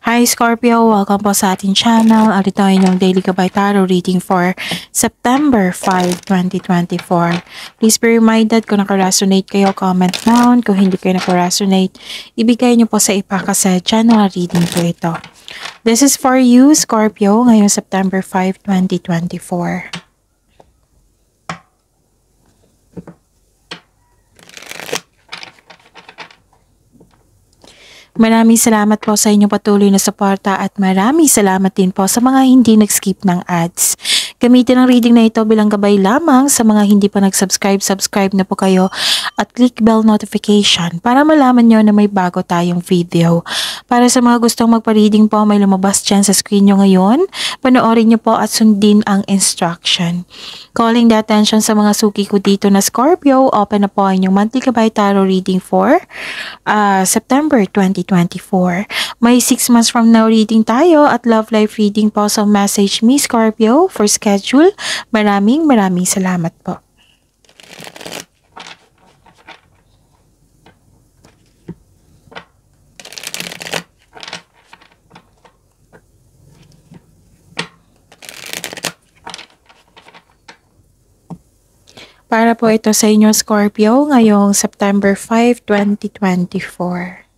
Hi Scorpio! Welcome po sa ating channel. Ito ay inyong Daily Gabay Tarot reading for September 5, 2024. Please be reminded kung naka-resonate kayo, comment down. Kung hindi kayo naka-resonate, ibigay niyo po sa ipa kasi general reading po ito. This is for you, Scorpio, ngayong September 5, 2024. Maraming salamat po sa inyong patuloy na suporta at maraming salamat din po sa mga hindi nag-skip ng ads. Gamitin ang reading na ito bilang gabay lamang sa mga hindi pa nag-subscribe, subscribe na po kayo at click bell notification para malaman nyo na may bago tayong video. Para sa mga gustong magpa-reading po, may lumabas dyan sa screen nyo ngayon. Panoorin nyo po at sundin ang instruction. Calling the attention sa mga suki ko dito na Scorpio, open na po ang inyong monthly gabay tarot reading for September 2024. May 6 months from now reading tayo at love life reading po, so message me Scorpio for schedule. Maraming salamat po. Para po ito sa inyo Scorpio ngayong September 5, 2024.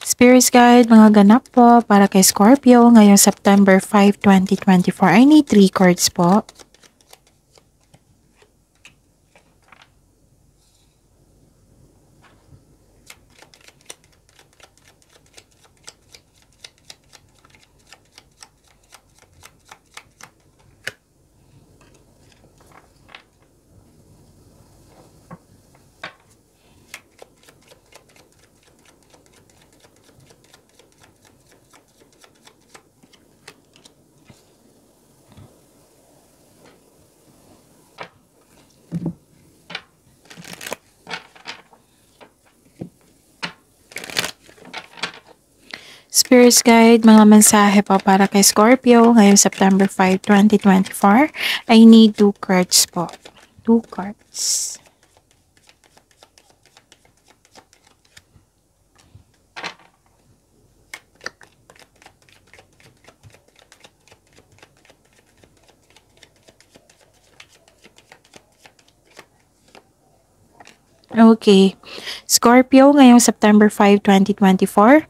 Spirits Guide, mga ganap po para kay Scorpio ngayong September 5, 2024. I need 3 cards po. Spirits Guide, mga mensahe po para kay Scorpio ngayong September 5, 2024. I need 2 cards po. 2 cards. Okay. Scorpio, ngayong September 5, 2024.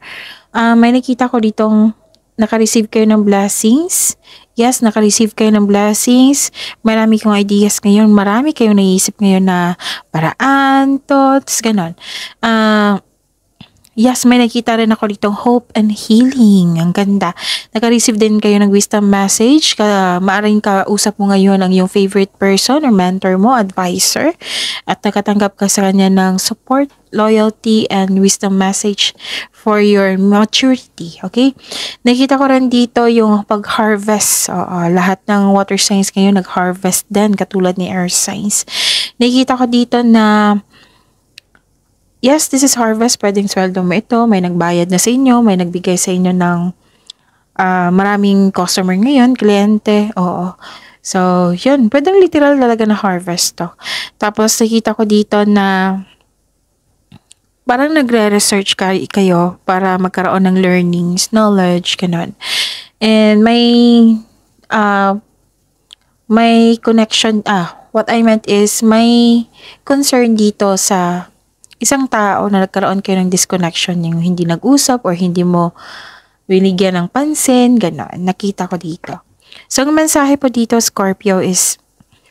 May nakita ko ditong naka-receive kayo ng blessings. Yes, naka-receive kayo ng blessings. Marami kong ideas ngayon. Marami kayong naisip ngayon na paraan, thoughts, ganon. Yes, may nakita rin ako ditong hope and healing. Ang ganda. Naka-receive din kayo ng wisdom message. Maaring kausap mo ngayon ang iyong favorite person or mentor mo, advisor. At nakatanggap ka sa kanya ng support, loyalty, and wisdom message for your maturity. Okay? Nakita ko rin dito yung pag-harvest. Lahat ng water signs ngayon nag-harvest din, katulad ni earth signs. Nakita ko dito na yes, this is harvest. Pwedeng sweldo mo ito. May nagbayad na sa inyo. May nagbigay sa inyo ng maraming customer ngayon, kliyente. Oo. So, yun. Pwedeng literal talaga na harvest to. Tapos, nakita ko dito na parang nagre-research kayo para magkaroon ng learnings, knowledge, ganun. And may connection. What I meant is may concern dito sa isang tao na nagkaroon kayo ng disconnection, yung hindi nag-usap or hindi mo binigyan ng pansin, gano'n. Nakita ko dito. So, ang mensahe po dito, Scorpio, is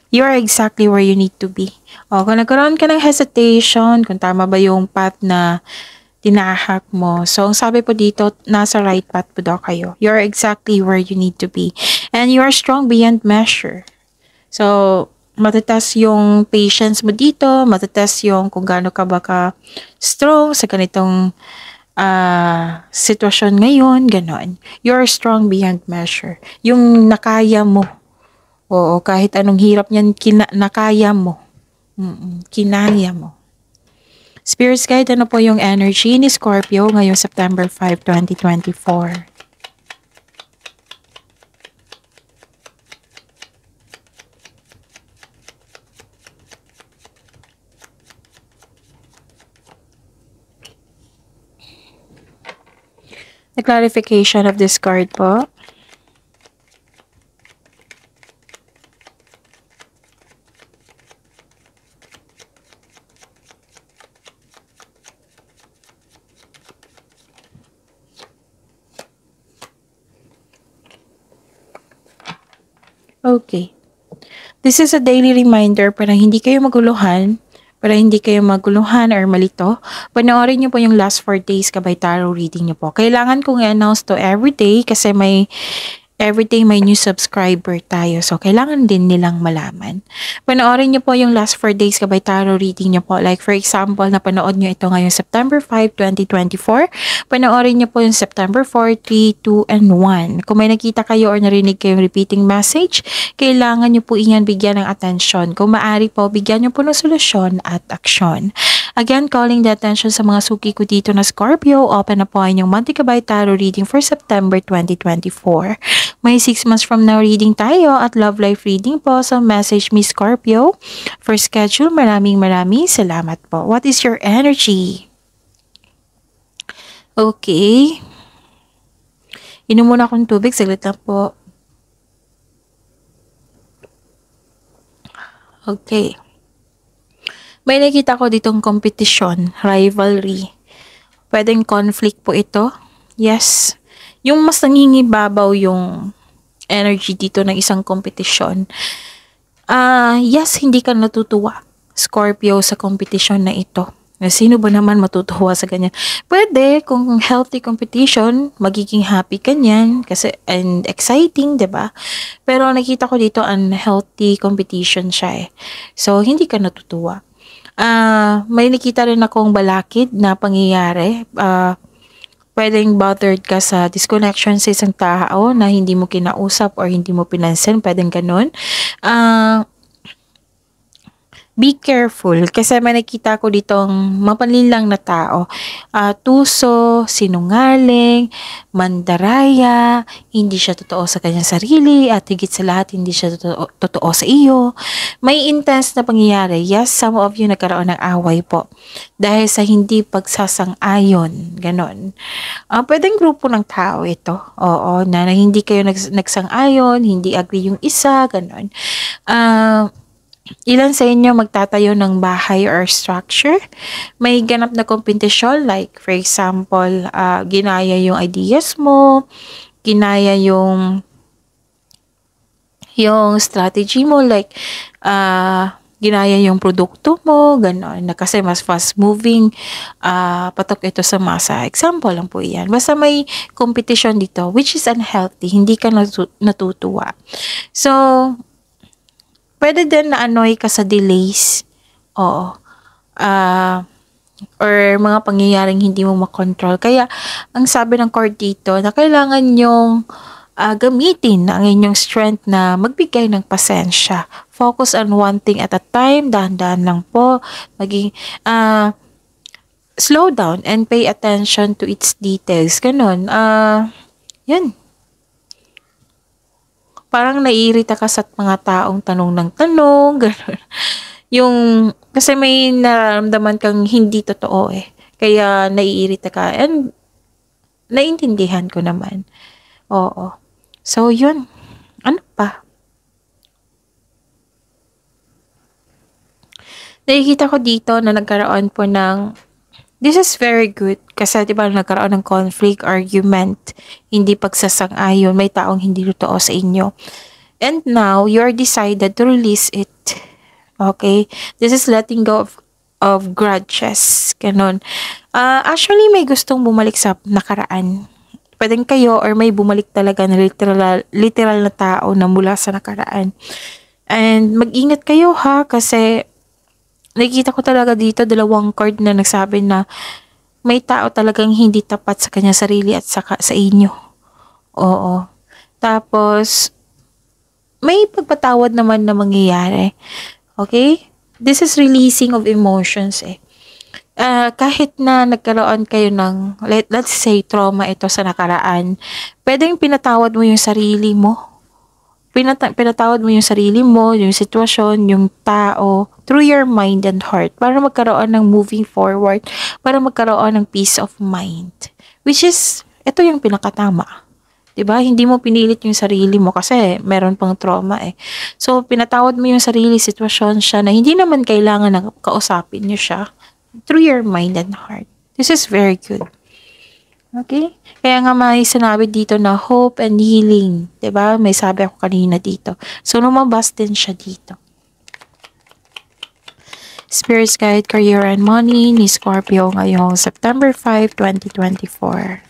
you are exactly where you need to be. Kung nagkaroon ka ng hesitation, kung tama ba yung path na tinahak mo. So, ang sabi po dito, nasa right path po daw kayo. You are exactly where you need to be. And you are strong beyond measure. So, matatas yung patience mo dito, matatas yung kung gaano ka ba strong sa ganitong sitwasyon ngayon, ganon. You're strong beyond measure. Yung nakaya mo. Oo, kahit anong hirap niyan, nakaya mo. Kinaya mo. Spirits Guide, ano po yung energy ni Scorpio ngayong September 5, 2024? The clarification of this card po. Okay. This is a daily reminder para hindi kayo maguluhan, or malito. Panoorin niyo po yung last 4 days kabay tarot reading niyo po. Kailangan kong i-announce to everyday kasi everyday may new subscriber tayo. So, kailangan din nilang malaman. Panoorin niyo po yung last 4 days kabay tarot reading niyo po. Like, for example, napanood niyo ito ngayong September 5, 2024. Panoorin niyo po yung September 4, 3, 2, and 1. Kung may nakita kayo or narinig kayong repeating message, kailangan niyo po iyan bigyan ng atensyon. Kung maaari po, bigyan niyo po ng solusyon at aksyon. Again, calling the attention sa mga suki ko dito na Scorpio, open na po ang inyong monthly kabay tarot reading for September 2024. May 6 months from now reading tayo at love life reading po. So message me Scorpio for schedule. Maraming salamat po. What is your energy? Okay. Inom muna akong tubig. Saglit lang po. Okay. May nakita ko ditong competition, rivalry. Pwedeng conflict po ito. Yes. Yung mas nangingibabaw yung energy dito ng isang competition. Yes, hindi ka natutuwa, Scorpio, sa competition na ito. Sino ba naman matutuwa sa ganyan? Pwede, kung healthy competition, magiging happy ka niyan, kasi, and exciting, 'di ba? Pero nakita ko dito, unhealthy competition siya eh. So, hindi ka natutuwa. May nakita rin akong balakid na pangyayari. Pwedeng bothered ka sa disconnection sa isang tao na hindi mo kinausap or hindi mo pinansin. Pwedeng ganun. Be careful kasi may nakita ko ditong mapanlinlang na tao. Tuso, sinungaling, mandaraya, hindi siya totoo sa kanyang sarili at higit sa lahat hindi siya totoo sa iyo. May intense na pangyayari. Yes, some of you nagkaroon ng away po dahil sa hindi pagsasang-ayon. Ganon. Pwedeng grupo ng tao ito. Oo, na hindi kayo nagsang-ayon, hindi agree yung isa, ganon. Ilan sa inyo magtatayo ng bahay or structure? May ganap na kompetisyon, like for example, ginaya yung ideas mo, ginaya yung strategy mo, like ginaya yung produkto mo, gano'n. Na kasi mas fast moving, patok ito sa masa. Example lang po yan. Basta may competition dito, which is unhealthy, hindi ka natutuwa. So, pwede din na-annoy ka sa delays. Oo. Or mga pangyayaring hindi mo makontrol. Kaya, ang sabi ng card dito, na kailangan yung gamitin ang inyong strength na magbigay ng pasensya. Focus on one thing at a time. Dahan-dahan lang po. Slow down and pay attention to its details. Ganon. Yan. Parang naiirita ka sa mga taong tanong ng tanong, gano'n. Kasi may nararamdaman kang hindi totoo eh. Kaya naiirita ka. And, naiintindihan ko naman. Oo. So, yun. Ano pa? Nakikita ko dito na nagkaroon po ng this is very good kasi diba nagkaroon ng conflict, argument, hindi pagsasang-ayon, may taong hindi totoo sa inyo. And now, you're decided to release it. Okay? This is letting go of grudges. Ganon. Actually, may gustong bumalik sa nakaraan. Pwedeng kayo or may bumalik talaga na literal na tao na mula sa nakaraan. And mag-ingat kayo ha kasi nakikita ko talaga dito 2 card na nagsabi na may tao talagang hindi tapat sa kanya sarili at sa inyo. Oo. Tapos, may pagpatawad naman na mangyayari. Okay? This is releasing of emotions eh. Kahit na nagkaroon kayo ng, let's say, trauma ito sa nakaraan, pwedeng pinatawad mo yung sarili mo. Pinatawad mo yung sarili mo, yung sitwasyon, yung tao, through your mind and heart, para magkaroon ng moving forward, para magkaroon ng peace of mind. Which is ito yung pinakatama. 'Di ba? Hindi mo pinilit yung sarili mo kasi meron pang trauma eh. So, pinatawad mo yung sarili, sitwasyon siya na hindi naman kailangan na kausapin niyo siya through your mind and heart. This is very good. Okay? Kaya nga may sinabi dito na hope and healing. 'Di ba? May sabi ako kanina dito. So, lumabas din siya dito. Spirit's Guide, Career and Money ni Scorpio ngayong September 5, 2024.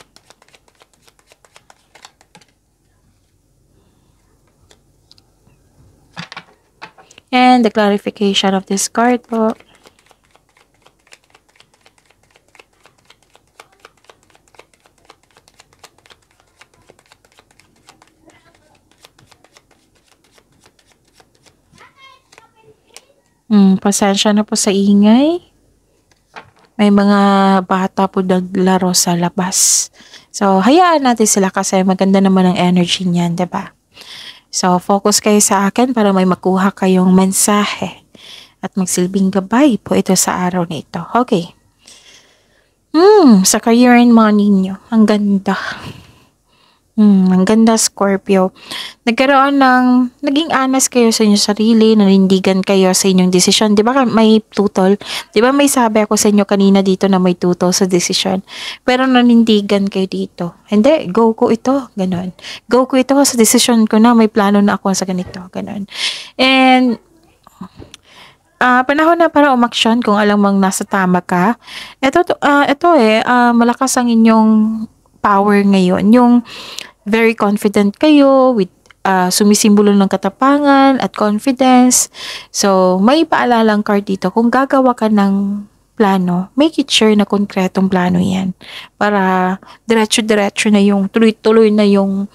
And the clarification of this card po. Pasensya na po sa ingay. May mga bata po naglaro sa labas. So, hayaan natin sila kasi maganda naman ang energy niyan, 'di ba? So, focus kayo sa akin para may makuha kayong mensahe at magsilbing gabay po ito sa araw na ito. Okay. Sa career and money nyo. Ang ganda. Ang ganda, Scorpio. Naging honest kayo sa inyong sarili, nanindigan kayo sa inyong desisyon. Di ba may tutol? Di ba may sabi ako sa inyo kanina dito na may tutol sa desisyon? Pero nanindigan kayo dito. Hindi, go ko ito. Ganon. Go ko ito sa desisyon ko na may plano na ako sa ganito. Ganon. And, panahon na para umaksyon kung alam mong nasa tama ka. Malakas ang inyong power ngayon. Yung very confident kayo with sumisimbolo ng katapangan at confidence. So, may paalalang card dito. Kung gagawa ka ng plano, make it sure na konkretong plano yan. Para diretso-diretso na yung, tuloy-tuloy na yung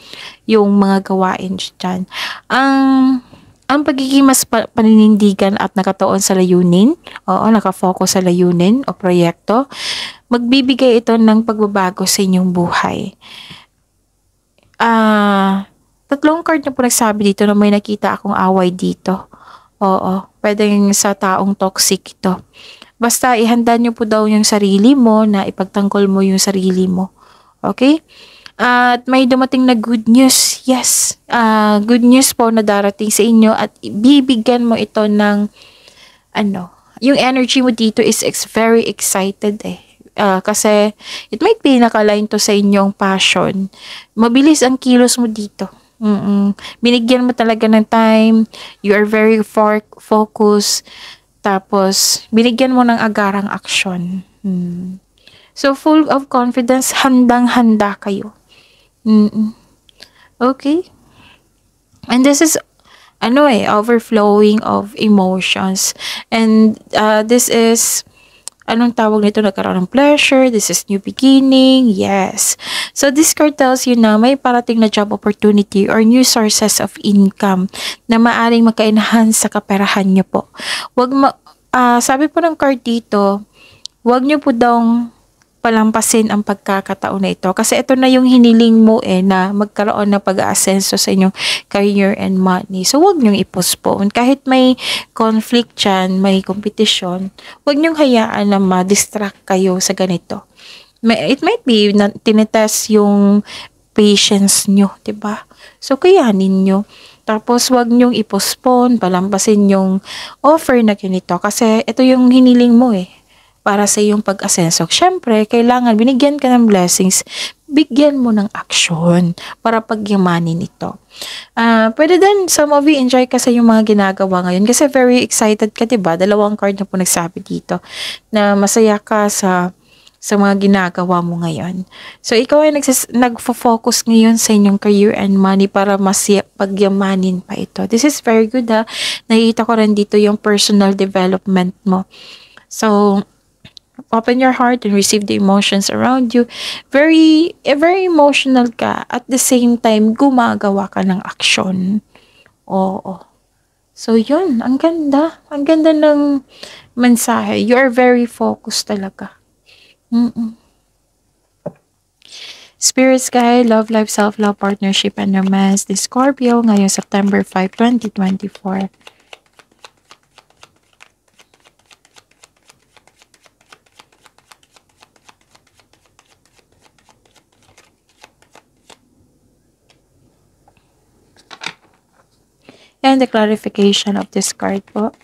mga gawain dyan. Ang pagiging mas paninindigan at nakatuon sa layunin, nakafocus sa layunin o proyekto, magbibigay ito ng pagbabago sa inyong buhay. Tatlong card na po nagsabi dito na may nakita akong away dito. Oo, pwedeng sa taong toxic ito. Basta ihanda nyo po daw yung sarili mo na ipagtanggol mo yung sarili mo. Okay? At may dumating na good news. Yes. Good news po na darating sa inyo at bibigyan mo ito ng yung energy mo dito is very excited eh. Kasi it might be nakaline to sa inyong passion. Mabilis ang kilos mo dito. Binigyan mo talaga ng time. You are very focused. Tapos, binigyan mo ng agarang aksyon. So, full of confidence, handang-handa kayo. Okay? And this is overflowing of emotions. And this is anong tawag nito? Nagkaroon ng pleasure. This is new beginning. Yes. So, this card tells you na may parating na job opportunity or new sources of income na maaring maka-enhance sa kaperahan nyo po. Sabi po ng card dito, wag nyo po daw palampasin ang pagkakataon na ito. Kasi ito na yung hiniling mo na magkaroon ng pag-aasenso sa inyong career and money. So, huwag nyong i-postpone. Kahit may conflict dyan, may competition, huwag nyong hayaan na ma-distract kayo sa ganito. It might be na tinetest yung patience nyo, diba? So, kayanin nyo. Tapos, huwag nyong i-postpone, palampasin yung offer na ganito. Kasi ito yung hiniling mo para sa iyong pag-asenso. Siyempre, kailangan binigyan ka ng blessings, bigyan mo ng aksyon para pagyamanin ito. Pwede din, some of you enjoy kasi yung mga ginagawa ngayon kasi very excited ka, diba? Dalawang card na po nagsabi dito na masaya ka sa mga ginagawa mo ngayon. So, ikaw ay nagfo-focus ngayon sa inyong career and money para mas pagyamanin pa ito. This is very good ha. Nakikita ko rin dito yung personal development mo. So, open your heart and receive the emotions around you. Very emotional ka. At the same time, gumagawa ka ng aksyon. Oo. So, yun. Ang ganda. Ang ganda ng mensahe. You are very focused talaga. Spirit's Guide, Love Life, Self-Love, Partnership, and Romance. The Scorpio ngayong September 5, 2024. And the clarification of this card po.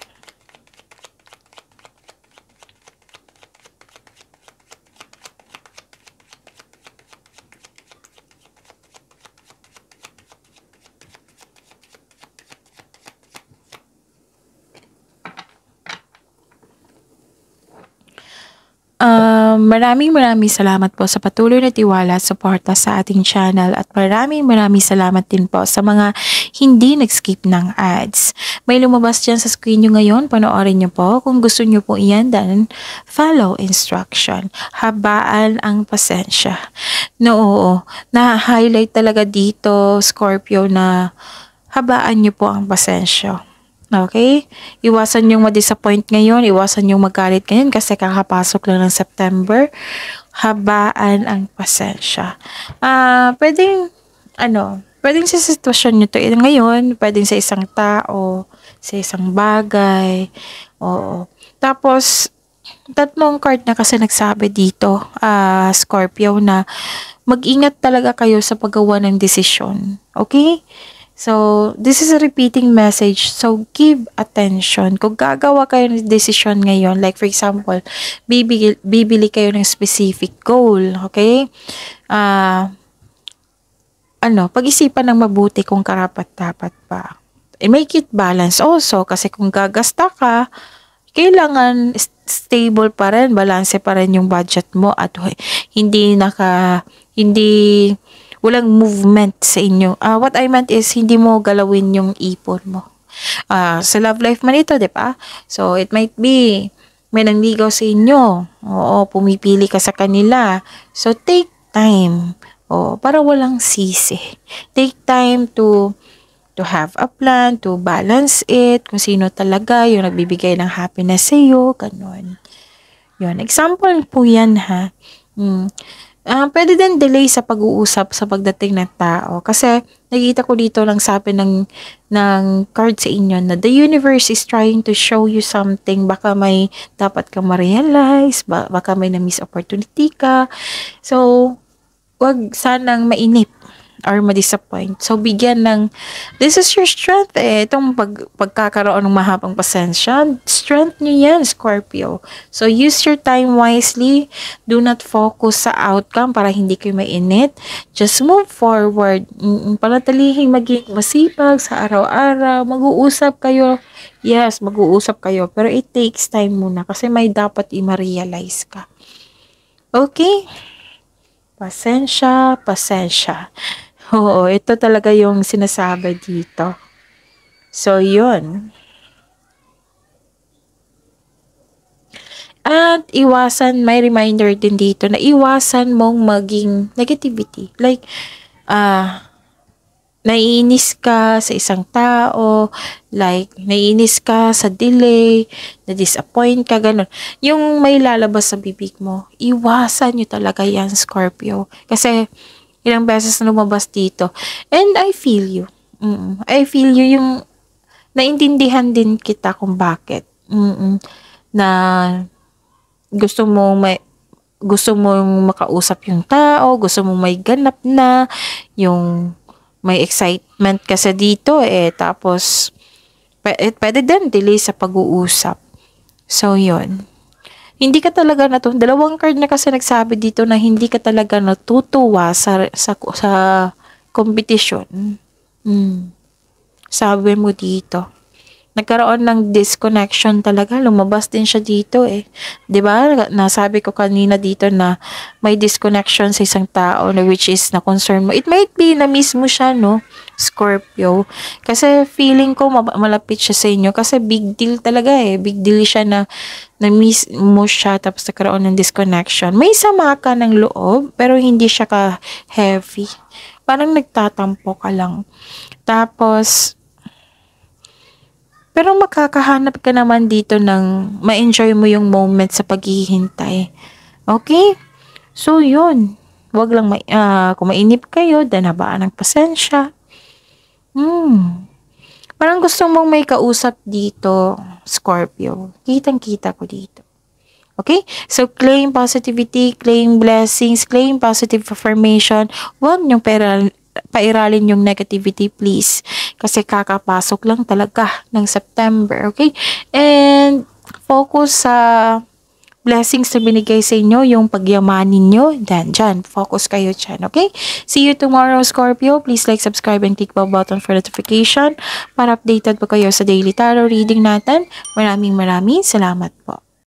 Maraming salamat po sa patuloy na tiwala at suporta sa ating channel at maraming salamat din po sa mga hindi nag-skip ng ads. May lumabas dyan sa screen nyo ngayon, panoorin nyo po. Kung gusto nyo po iyan, then follow instruction. Habaan ang pasensya. No, oo. Na-highlight talaga dito, Scorpio, na habaan nyo po ang pasensya. Okay? Iwasan yung ma-disappoint ngayon, iwasan yung magalit ngayon kasi kakapasok lang ng September. Habaan ang pasensya. Pwedeng sa sitwasyon nyo to ngayon, pwedeng sa isang tao, sa isang bagay. Oo. Tapos, tatlong card na kasi nagsabi dito, Scorpio, na mag-ingat talaga kayo sa paggawa ng desisyon. Okay? So, this is a repeating message. So, give attention. Kung gagawa kayo ng decision ngayon, like for example, bibili kayo ng specific goal, okay? Pag-isipan ng mabuti kung karapat-dapat pa. Make it balance also, kasi kung gagasta ka, kailangan stable pa rin, balanse pa rin yung budget mo at walang movement sa inyo. What I meant is, hindi mo galawin yung ipon mo. Sa love life man ito, di ba? So, it might be, may nangligaw sa inyo. Oo, pumipili ka sa kanila. So, take time. Para walang sisi. Take time to have a plan, to balance it, kung sino talaga yung nagbibigay ng happiness sa iyo, ganun. Yun, example po yan, ha. Pwede din delay sa pag-uusap sa pagdating ng tao. Kasi, nakita ko dito lang sabi ng card sa inyo na the universe is trying to show you something. Baka may dapat ka ma-realize, baka may na-miss opportunity ka. So, wag sanang mainip or ma-disappoint. So, bigyan ng, this is your strength Itong pagkakaroon ng mahabang pasensya, strength nyo yan, Scorpio. So, use your time wisely. Do not focus sa outcome para hindi kayo mainit. Just move forward. Panatilihing maging masipag sa araw-araw. Mag-uusap kayo. Yes, mag-uusap kayo. Pero it takes time muna kasi may dapat i-realize ka. Okay? Pasensya. Oo, ito talaga yung sinasabi dito. So, yun. At iwasan, may reminder din dito na iwasan mong maging negativity. Like, naiinis ka sa isang tao, like, naiinis ka sa delay, na-disappoint ka, ganun. Yung may lalabas sa bibig mo, iwasan nyo talaga yan, Scorpio. Kasi, ilang beses na lumabas dito. And I feel you. I feel you, yung naintindihan din kita kung bakit. Na gusto mo makausap yung tao, gusto mo may ganap na, yung may excitement kasi dito tapos pwede din delay sa pag-uusap. So, yun. Hindi ka talaga dalawang card na kasi nagsabi dito na hindi ka talaga natutuwa sa competition. Sabi mo dito. Nagkaroon ng disconnection talaga. Lumabas din siya dito 'Di ba? Nasabi ko kanina dito na may disconnection sa isang tao na which is na concern mo. It might be na miss mo siya, no? Scorpio. Kasi feeling ko malapit siya sa inyo kasi big deal talaga Big deal siya na miss mo siya tapos nagkaroon ng disconnection. May sama ka ng loob pero hindi siya ka heavy. Parang nagtatampo ka lang. Tapos pero makakahanap ka naman dito ng ma-enjoy mo yung moment sa paghihintay. Okay? So, yun. Wag lang kung mainip kayo, then habaan ng pasensya. Parang gusto mong may kausap dito, Scorpio. Kitang-kita ko dito. Okay? So, claim positivity, claim blessings, claim positive affirmation. Huwag niyong pairalin yung negativity, please. Kasi kakapasok lang talaga ng September, okay? And focus sa blessings na binigay sa inyo, yung pagyamanin nyo, dyan, focus kayo dyan, okay? See you tomorrow, Scorpio. Please like, subscribe, and click the button for notification para updated po kayo sa daily tarot reading natin. Maraming salamat po.